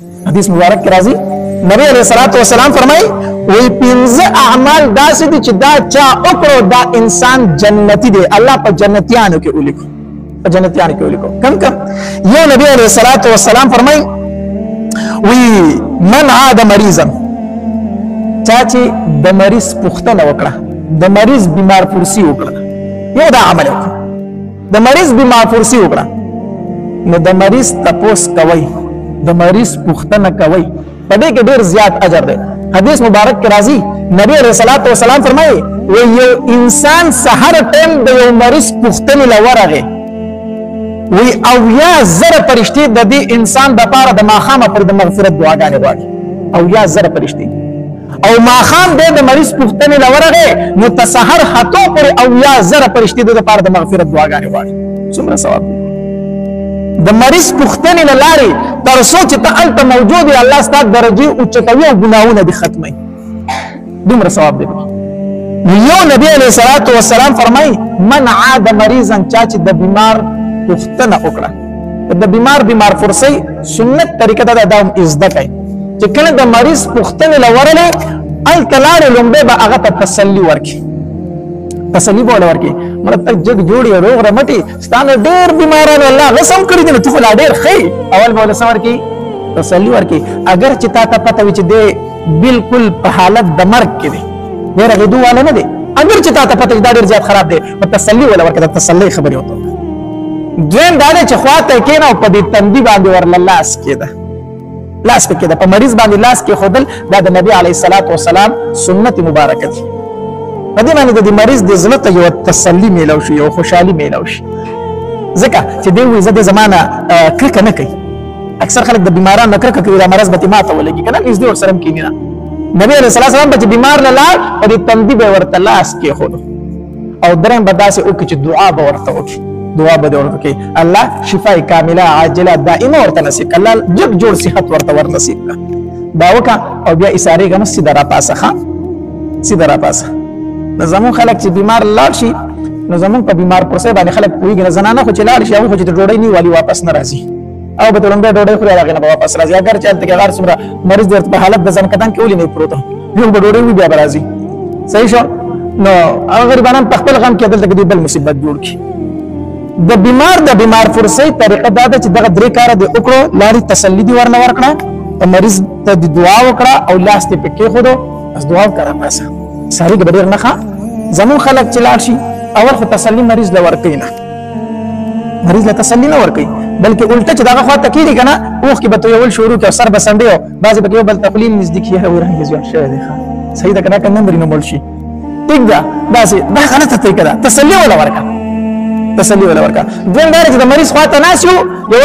حدیث مبارک کې راځي نبی علیہ الصلوۃ والسلام فرمایي وی پنځه اعمال داسې دي چې دا چا وکړو دا انسان جنتی دی الله په جنتیانو کې ولیکو په جنتیانو کې ولیکو کم یو نبی علیہ الصلوۃ والسلام فرمایي وی من عاد مریضا چا چې د مریض پوښتنه وکړه د مریض بیمار پرسی وکړه یو دا عمل وکړه د مریض بیمار پرسی وکړه نو د مریض تپوس کوي د مریض پوښتنه کوي په دې کې ډېر زیات اجر دی حدیث مبارک کې راځي نبی علیہ الصلوۃ والسلام فرمایي و یو انسان سحر ټیم د یو مریض پوښتنه لورغه وی او یا زره پرشتي د دې انسان د پاره د ماخامه پر د مغفرت دعاګانې غواړي او یا زره پرشتي او ماخام د مریض پوښتنه لورغه نو تسحر هاتو پر او یا زره پرشتي د پاره د مغفرت دعاګانې غواړي څومره ثواب د مریض پوښتنې لاري تر سوچ ته انت موجود دی الله ستاسو درجه او چتوي او ګناونه دي ختمي دومره ثواب دی یو نبی علیہ الصلوۃ والسلام فرمای من عاد مریضا چا چې د بیمار پوښتنه وکړه د بیمار فرسي سنت طریقه دا د ازده کوي چې کله د مریض پوښتنه لورله ال کلار لومبه به هغه ته تسلی ورکي تسلی بوله ورکي مرته جګ جوړي روغ رمټي ستانه ډېر بیمارانو الله غسم کړی دي ته فلا ډېر خي اول بوله سمر کی تسلی ورکي اگر چې تا ته پته وي چې دی بالکل په حالت د مرګ کې دی ډېر غدو والا نه دی اگر چې تا ته پته دا ډېر زیات خراب دی په تسلی ولا ورکه تسلی خبري وته دویم دا چې خواته کېنه او په دې تندي باندې ورل لاس کېده لاس کېده په مریض باندې لاس کې خودل دا د نبی عليه الصلاه والسلام سنت مبارکه دي په دې باندې د مریض د زړه ته یو تسلی میلاو شي او خوشحالي میلاو شي ځکه چې دوی وي زده زمانہ کرکه نه کوي اکثر خلک د بیمارانو نه کرکه کوي دا مرض به ماته ولګي کنه نږدې ور سره کینی نه نبی عليه الصلاه والسلام چې بیمار نه لاړ په دې تندي به ورته لاس کې خود او درېم به داسې وکړي چې دعا به ورته وکړي دعا به ورته کوي الله شفای کامله عاجله دائمه ورته نصیب الله جګ جوړ صحت ورته ور نصیب دا وکا او بیا اشاره کوم سیده را پاسه ښا سیده را پاسه زمون خلک چې بیمار لاړ شي نو زمون په بیمار پرسه باندې خلک کویږي زنانه خو چې لاړ شي هغه خو چې ډوډۍ نه والی واپس نه راځي او به تلمبه ډوډۍ خوري هغه نه واپس راځي اگر چې انت کې غار څومره مریض درته په حالت د ځن کدان کې ولې نه پروت یو به ډوډۍ وي بیا راځي صحیح شو نو هغه غریبانان په خپل غم کې دلته کې بل مصیبت جوړ کی د بیمار فرصي طریقه دا ده چې دغه درې کار د وکړو لاري تسلی دی ورنه ورکړه او مریض ته دعا وکړه او لاس ته پکې خودو اس دعا وکړه پاسه ساری کې ډېر نه ښه زمون خلک چې لاړ شي اول خو تسلی مریض له ورکې نه مریض له تسلی نه ورکې بلکې الټه چې دغه خوا تکیری کنه اوخ کې به تو یو شروع کې سر بسنډي او بعضې به یو بل تقلیل نزدیکی هه ورنګ زیات شوی دی صحیح ده کنه کنه مرینو مول شي ټیک ده داسې دا غلطه طریقه ده تسلی ولا ورکا دویم دا چې د مریض خواته ناس یو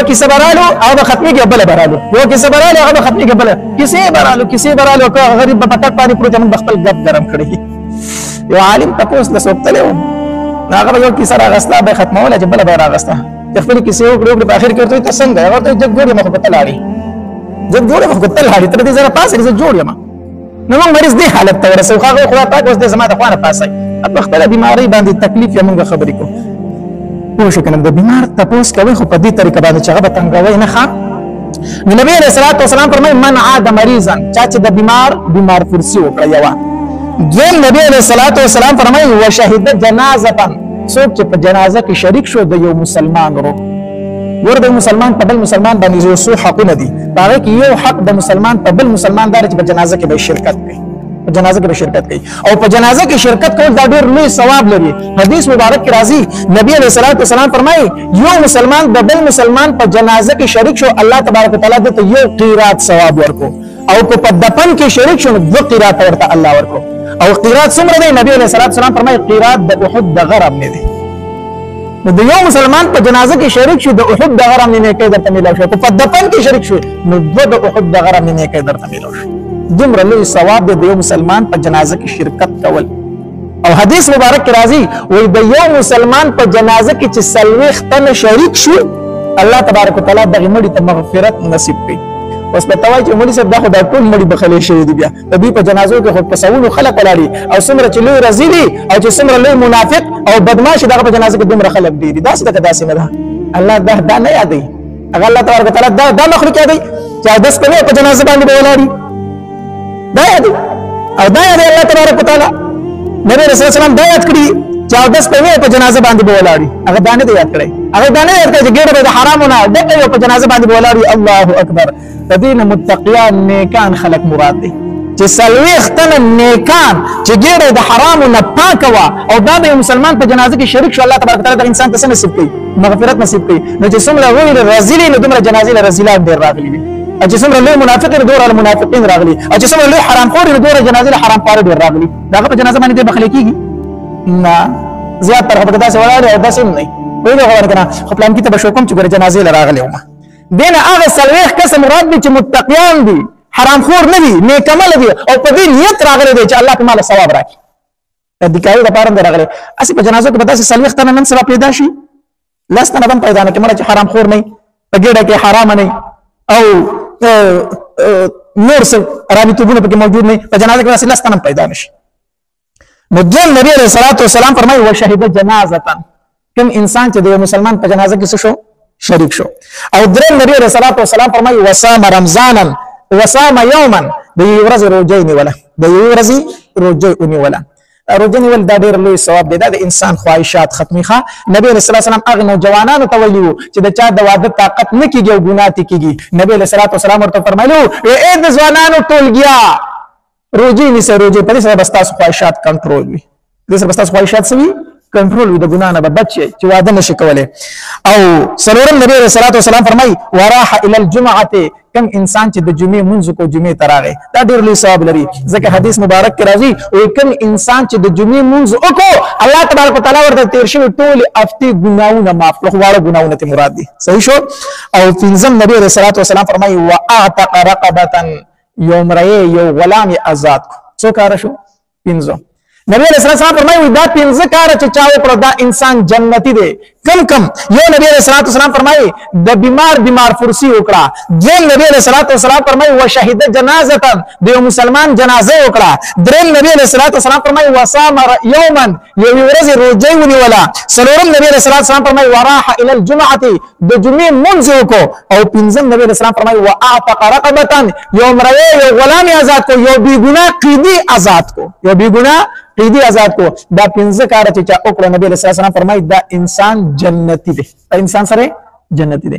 کې صبرالو او به ختمي کې بل برالو یو کې صبرالو او به ختمي کې بل کیسه برالو که غریب په پټک باندې پروت من خپل غب ګرم کړی یو عالم تاسو د سوکتلو هغه یو کې سره غسلا به ختمول چې بل به راغستا خپل کیسه وکړو په اخر کې ته څنګه هغه ته جګ جوړه مخ په تلاړي تر دې زره پاسه کې جوړه ما نو مریض دې حالت ته ورسو هغه خو پاک اوس دې زما د خوانه پاسه په خپل بیماری باندې تکلیف یې موږ خبرې کو پوه شو کنه د بیمار تاسو کوي خو په دې طریقه باندې چې هغه تنګوي نه ښه نبی علیہ الصلوۃ والسلام فرمایي من عاد مریضا چا چې د بیمار فرسی وکړه یو دویم نبی علیہ الصلوۃ والسلام فرمایي وشهد جنازه څوک چې په جنازه کې شریک شو د یو مسلمان ورو ورته مسلمان په بل مسلمان باندې یو څو حقونه دي هغه کې یو حق د مسلمان په بل مسلمان دار چې په جنازه کې به شرکت کوي او په جنازه کې شرکت کول دا ډېر لوی ثواب لري حدیث مبارک کې راځي نبی علیہ الصلوۃ والسلام فرمایي یو مسلمان د بل مسلمان په جنازه کې شریک شو الله تبارک وتعالى ته یو قیرات ثواب ورکو او په دفن کې شریک شو دو قیرات ورته الله ورکو او قیرات څومره دی نبی علیہ الصلوۃ والسلام فرمایي قیرات د احد د غرب نه دی نو د یو مسلمان په جنازه کې شریک شو د احد د غرب نه کې درته ملو شو په دفن کې شریک شو نو د احد د غرب نه کې درته ملو شو دومره لوی ثواب د یو مسلمان په جنازه کې شرکت کول او حدیث مبارک کې راځي وای د یو مسلمان په جنازه کې چې سلوخ تن شریک شو الله تبارک وتعالى دغه مړي ته مغفرت نصیب کړي اوس په توای چې مولوی صاحب دا خو د ټول مړي بخلې شوی دی بیا د دې په جنازو کې خو پسونو خلق ولاړي او څومره چې لوی رزيلي او چې څومره لوی منافق او بدمعش دغه په جنازه کې دومره خلق دي داسې نه ده الله دا نه یادي هغه الله تبارک وتعالى دا مخلوق یادي چې اودس کوي په جنازه باندې به ولاړي دا یاد او دا یاد الله تبارک وتعالى نبی رسول الله سلام دا یاد کړی چې اودس کوي په جنازه باندې به ولاړي هغه دا نه یاد کړی هغه دا نه یاد کړی چې ګډه به حرامونه دغه په جنازه باندې به ولاړي الله اکبر تدین متقیان نیکان خلق مراد دي چې سلويخ تن نیکان چې ګډه د حرامو نه پاک وا او دا د مسلمان په جنازه کې شریک شو الله تبارک وتعالى د انسان ته نصیب کوي مغفرت نصیب کوي نو چې څومره وایي رزیلی نو دومره جنازې له رزیلات ډیر راغلي دي چې څومره لوی منافق نو دومره منافقین راغلي او چې څومره لوی حرام خور نو دومره جنازې له حرام خور ډیر راغلي دا په جنازه باندې بخل کیږي نه زیات تر هغه داسې ولاړ او داسې نه وي نو غواړم کنه خپل پلان کې ته بشوکم چې ګره جنازې له راغلي ومه دین هغه سلويخ قسم مراد دي چې متقیان دي حرام خور نه دي نیک عمل دي او په دې نیت راغلي دي چې الله په مال ثواب راکړي د کای د پاره راغلي اسی په جنازو کې به داسې سلويخ تنه نن سبا پیدا شي لسته نه پیدا نه کمره چې حرام خور نه په ګډه کې حرام نه او نور څه رابطونه پکې موجود نه په جنازه کې لسته نه پیدا نشي مدن نبی علیہ الصلوۃ والسلام فرمایي وشهد جنازه کوم انسان چې د مسلمان په جنازه کې شو شریک شو او درې نبی علیہ الصلوۃ والسلام فرمایي وصام رمضانا وصام يوما د ورځې روزه نیوله د ورځې روزه نیوله روزه نیول دا ډېر لوی ثواب دی دا د انسان خواهشات ختمي ښه نبی رسول الله سلام هغه نوجوانانو ته ویلو چې د چا د واده طاقت نه کیږي او ګناه کیږي نبی رسول الله سلام ورته فرمایلو اے د ځوانانو ټولګیا روزه نیسه روزه په دې سره بس تاسو خواهشات کنټرول وي دې سره بس تاسو خواهشات سوي کنټرول وي د ګناه نه بچي چې واده نشي کولای او سرورم نبی رسول الله سلام فرمایي وراح الى الجمعه کم انسان چې د جمعې منځ کو جمعې تراغه دا ډېر لوی ثواب لري ځکه حدیث مبارک کې راځي او کم انسان چې د جمعې منځ وکړو الله تبارک وتعالى ورته تیر شوی ټول افتی ګناونه معاف کړو واړه ګناونه ته مراد دي صحیح شو او پنځم نبی رسول الله سلام فرمایي واعتق رقبه یوم رای یو غلام آزاد څو کار شو پنځه نبی علیہ السلام فرمایي دا پنځه کار چې چا وکړو دا انسان جنتی دی کم یو نبی علیہ السلام فرمایي د بیمار فرسی وکړه دیم نبی علیہ السلام فرمایي وشهد جنازه د یو مسلمان جنازه وکړه دریم نبی علیہ السلام فرمایي وصام یوما یو ورځ روزه ونیولا سلورم نبی علیہ السلام فرمایي وراح الى الجمعه د جمعې منځ وکړو او پنځم نبی علیہ السلام فرمایي واعتق رقبه یو مروي یو غلام آزاد کو یو بی ګناه قیدی آزاد کو یو بی ګناه قیدی آزاد کو دا پنځه کار چې چا وکړو نبی علیہ السلام فرمایي دا انسان جنتی دی انسان سره جنتی دی